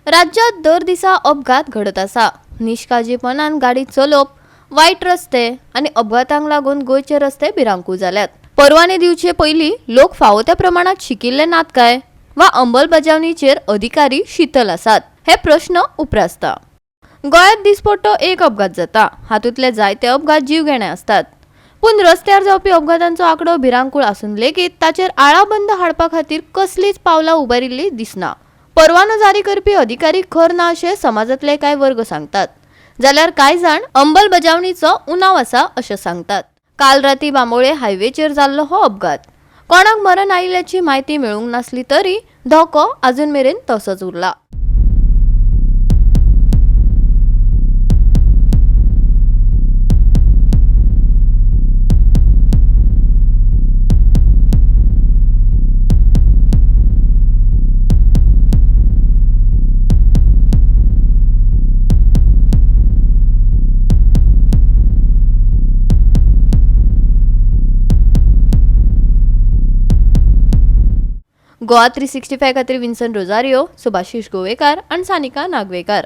राज्यात दर दिसा अपघात घडत आसा. निष्काळजीपणान गाडी चलोवप, वाईट रस्ते आणि अपघातांक लागून गोंयचे रस्ते भिरांकूळ जाल्यात. परवाने दिवचे पयलीं लोक फावो त्या प्रमाणात शिकिल्ले नात काय, वा अंमलबजावणीचेर अधिकारी शीतल आसात, हे प्रश्न उप्रासता. गोंयांत दिसपट्टो एक अपघात जाता. हातूंतले जायते अपघात जीवघेणे असतात. पूण रस्त्यार जावपी अपघातांचो आंकडो भिरांकूळ आसून लेगीत ताचेर आळाबंद हाडपा खातीर कसलीच पावलां उबारिल्ली दिसना. परवानो जारी करपी अधिकारी खर ना अशें समाजातले कांय वर्ग सांगतात, जाल्यार कांय जाण अंमलबजावणीचो उणाव आसा अशें सांगतात. काल राती बांबोळे हायवेचेर जाल्लो हो अपघात. कोणाक मरण आयिल्ल्याची म्हायती मेळूंक नासली तरी धोको अजून मेरेन तसोच उरला. गोवा 365 खातीर विन्सन रोजारियो, सुभाशीश गोवेकार आनी सानिका नागवेकर.